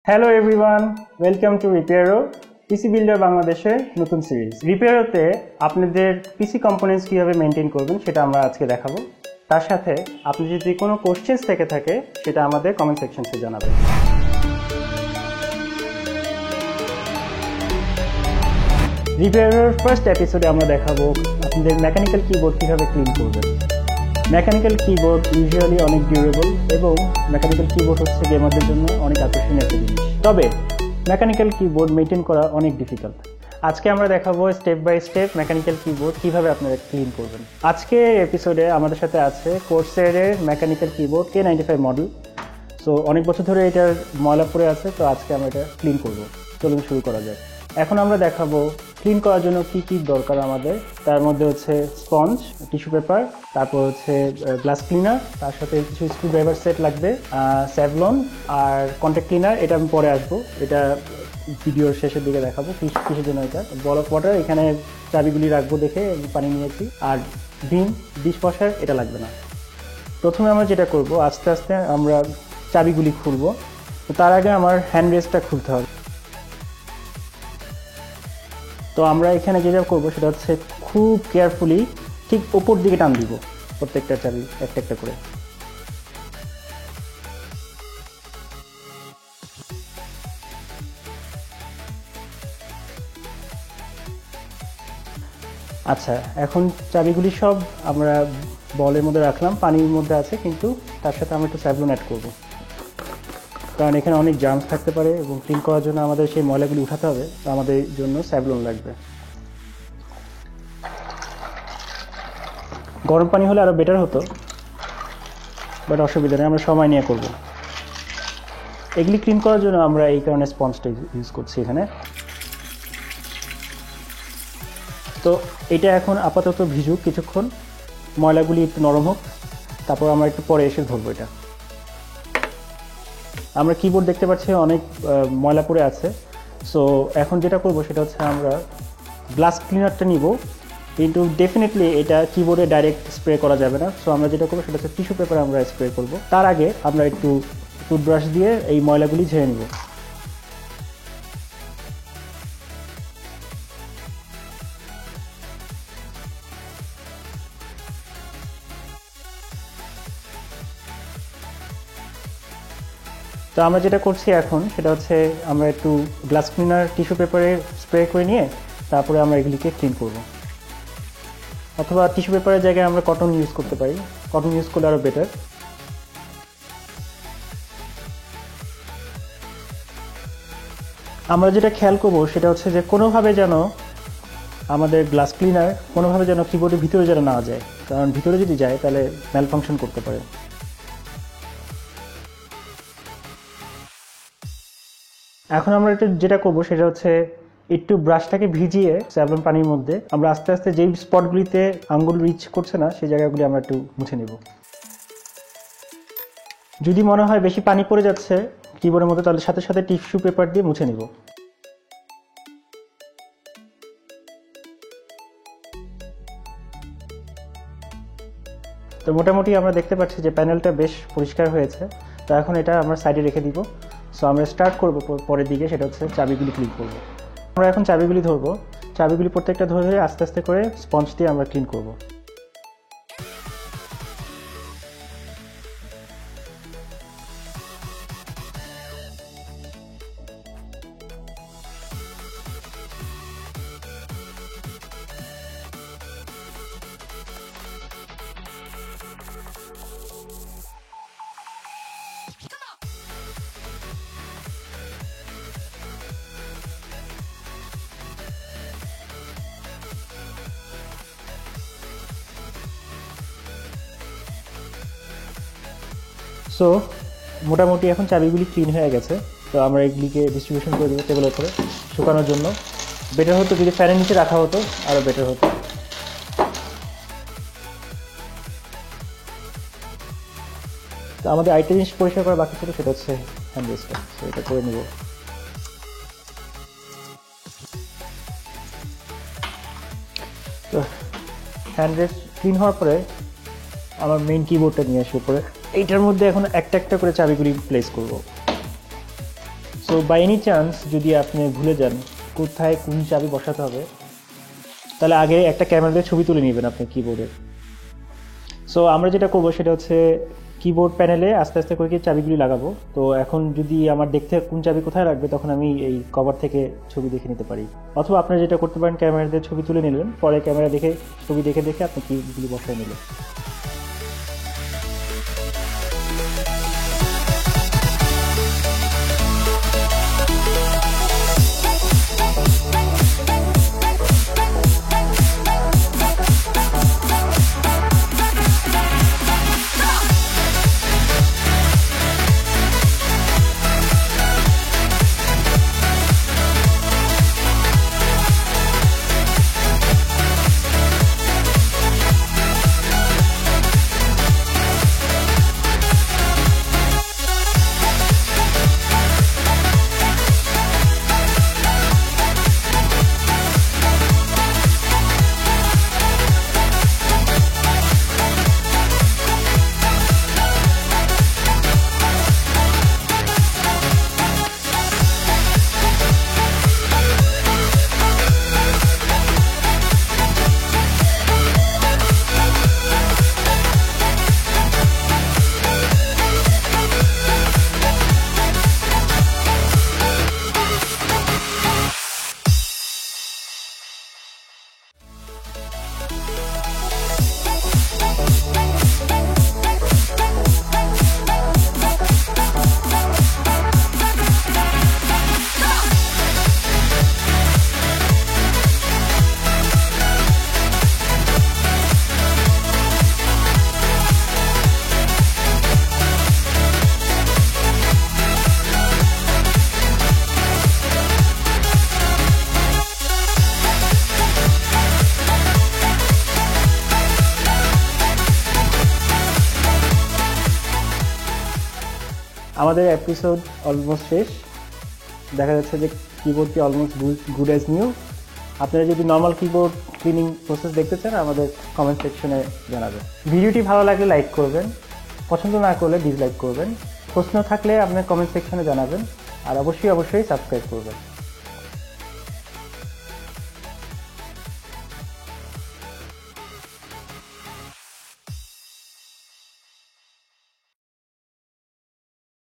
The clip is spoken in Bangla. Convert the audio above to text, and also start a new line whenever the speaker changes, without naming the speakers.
Hello everyone, welcome to Repairo PC builder বাংলাদেশের নতুন সিরিজ। রিপেয়ারোতে আপনাদের পিসি কম্পোনেন্টস কীভাবে মেনটেন করবেন সেটা আমরা আজকে দেখাবো। তার সাথে আপনি যদি কোনো কোশ্চেন্স থেকে থাকে সেটা আমাদের কমেন্ট সেকশনসে জানাবেন। রিপেয়ারোর ফার্স্ট এপিসোডে আমরা দেখাবো আপনাদের মেকানিক্যাল কিবোর্ড কীভাবে ক্লিন করবেন। মেকানিক্যাল কিবোর্ড ইউজুয়ালি অনেক ডিউরেবল এবং মেকানিক্যাল কিবোর্ড হচ্ছে গেমারদের জন্য অনেক আকর্ষণীয় একটা জিনিস। তবে মেকানিক্যাল কিবোর্ড মেনটেন করা অনেক ডিফিকাল্ট। আজকে আমরা দেখাবো step by step mechanical keyboard কীভাবে আপনারা ক্লিন করবেন। আজকে এপিসোডে আমাদের সাথে আছে কোর্সেরের mechanical keyboard K95 model. So অনেক বছর ধরে এটার ময়লা পড়ে আছে, তো আজকে আমরা এটা ক্লিন করব। চলুন শুরু করা যাক। এখন আমরা দেখাবো ক্লিন করার জন্য কি কি দরকার আমাদের। তার মধ্যে হচ্ছে স্পঞ্জ, টিস্যু পেপার, তারপর হচ্ছে গ্লাস ক্লিনার, তার সাথে কিছু স্ক্রুড্রাইভার সেট লাগবে, স্যাভলন আর কন্ট্যাক্ট ক্লিনার। এটা আমি পরে আসবো, এটা ভিডিওর শেষের দিকে দেখাবো কিসের জন্য। এটা বল অফ ওয়াটার, এখানে চাবিগুলি রাখবো দেখে পানি নিয়েছি। আর ভিম ডিশ ওয়াশার এটা লাগবে না। প্রথমে আমরা যেটা করব, আস্তে আস্তে আমরা চাবিগুলি খুলবো। তার আগে আমার হ্যান্ড রেস্টটা খুলতে হবে। তো আমরা এখানে যেটা করবো সেটা হচ্ছে খুব কেয়ারফুলি ঠিক ওপর দিকে টান দিব প্রত্যেকটা চাবি একটা একটা করে। আচ্ছা, এখন চাবিগুলি সব আমরা বলের মধ্যে রাখলাম, পানির মধ্যে আছে, কিন্তু তার সাথে আমরা একটু স্যাভলন অ্যাড করবো, কারণ এখানে অনেক জার্মস থাকতে পারে এবং ক্লিন করার জন্য আমাদের সেই ময়লাগুলি উঠাতে হবে। তো আমাদের জন্য স্যাভলন লাগবে। গরম পানি হলে আরও বেটার হতো, বাট অসুবিধা নেই, আমরা সময় নিয়ে করব। এগুলি ক্লিন করার জন্য আমরা এই কারণে স্পঞ্জটা ইউজ করছি এখানে। তো এটা এখন আপাতত ভিজুক কিছুক্ষণ, ময়লাগুলি একটু নরম হোক, তারপর আমরা একটু পরে এসে ধরবো এটা। আমরা কিবোর্ড দেখতে পাচ্ছি অনেক ময়লা পড়ে আছে। সো এখন যেটা করব সেটা হচ্ছে আমরা গ্লাস ক্লিনারটা নিব, কিন্তু ডেফিনেটলি এটা কিবোর্ডে ডাইরেক্ট স্প্রে করা যাবে না। সো আমরা যেটা করবো সেটা হচ্ছে টিস্যু পেপারে আমরা স্প্রে করব। তার আগে আমরা একটু টুথব্রাশ দিয়ে এই ময়লাগুলি ঝেড়ে নিব। তো আমরা যেটা করছি এখন সেটা হচ্ছে আমরা একটু গ্লাস ক্লিনার টিস্যু পেপারে স্প্রে করে নিয়ে তারপরে আমরা এগুলিকে ক্লিন করব। অথবা টিস্যু পেপারের জায়গায় আমরা কটন ইউজ করতে পারি, কটন ইউজ করলে আরও বেটার। আমরা যেটা খেয়াল করবো সেটা হচ্ছে যে কোনোভাবে যেন আমাদের গ্লাস ক্লিনার কোনোভাবে যেন কিবোর্ডের ভিতরে যেন না যায়, কারণ ভিতরে যদি যায় তাহলে ম্যাল ফাংশন করতে পারে। এখন আমরা যেটা করবো সেটা হচ্ছে একটু ব্রাশটাকে ভিজিয়ে স্যাভলন পানির মধ্যে আমরা আস্তে আস্তে যেই স্পটগুলিতে আঙ্গুল রিচ করছে না সেই জায়গাগুলি আমরা একটু মুছে নেব। যদি মনে হয় বেশি পানি পড়ে যাচ্ছে কিবোর্ডের মধ্যে, তাহলে সাথে সাথে টিস্যু পেপার দিয়ে মুছে নেব। তো মোটামুটি আমরা দেখতে পাচ্ছি যে প্যানেলটা বেশ পরিষ্কার হয়েছে। তো এখন এটা আমরা সাইডে রেখে দিব। সো আমরা স্টার্ট করব পরের দিকে, সেটা হচ্ছে চাবিগুলি ক্লিন করব। আমরা এখন চাবিগুলি ধরবো, চাবিগুলি প্রত্যেকটা ধরে ধরে আস্তে আস্তে করে স্পঞ্জ দিয়ে আমরা ক্লিন করব। সো মোটামুটি এখন চাবিগুলি ক্লিন হয়ে গেছে। তো আমরা এগুলিকে ডিস্ট্রিবিউশন করে দেবো টেবিলের উপরে শুকানোর জন্য। বেটার হতো যদি ফ্যানের নিচে রাখা হতো, আরও বেটার হতো। তো আমাদের আরেকটা জিনিস পরিষ্কার করা বাকি ছিল, সেটা হচ্ছে হ্যান্ড রেস্টটা। সো এটা করে নেব। তো হ্যান্ড রেস্ট ক্লিন হওয়ার পরে আমার মেইন কিবোর্ডটা নিয়ে আসি উপরে। এইটার মধ্যে এখন একটা একটা করে চাবিগুলি প্লেস করব। সো বাই এনি চান্স যদি আপনি ভুলে যান কোথায় কোন চাবি বসাতে হবে, তাহলে আগে একটা ক্যামেরা দিয়ে ছবি তুলে নেবেন আপনার কিবোর্ডের। সো আমরা যেটা করবো সেটা হচ্ছে কিবোর্ড প্যানেলে আস্তে আস্তে করে চাবিগুলি লাগাবো। তো এখন যদি আমার দেখতে কোন চাবি কোথায় রাখবে, তখন আমি এই কভার থেকে ছবি দেখে নিতে পারি। অথবা আপনারা যেটা করতে পারেন, ক্যামেরা দিয়ে ছবি তুলে নিলেন, পরে ক্যামেরা দেখে ছবি দেখে দেখে আপনি কিগুলি বসায় নিলেন। আমাদের এপিসোড অলমোস্ট শেষ। দেখা যাচ্ছে যে কিবোর্ডটি অলমোস্ট গুড অ্যাজ নিউ। আপনারা যদি নর্মাল কিবোর্ড ক্লিনিং প্রসেস দেখতে চান, আমাদের কমেন্ট সেকশনে জানাবেন। ভিডিওটি ভালো লাগলে লাইক করবেন, পছন্দ না করলে ডিসলাইক করবেন। প্রশ্ন থাকলে আপনার কমেন্ট সেকশনে জানাবেন, আর অবশ্যই সাবস্ক্রাইব করবেন।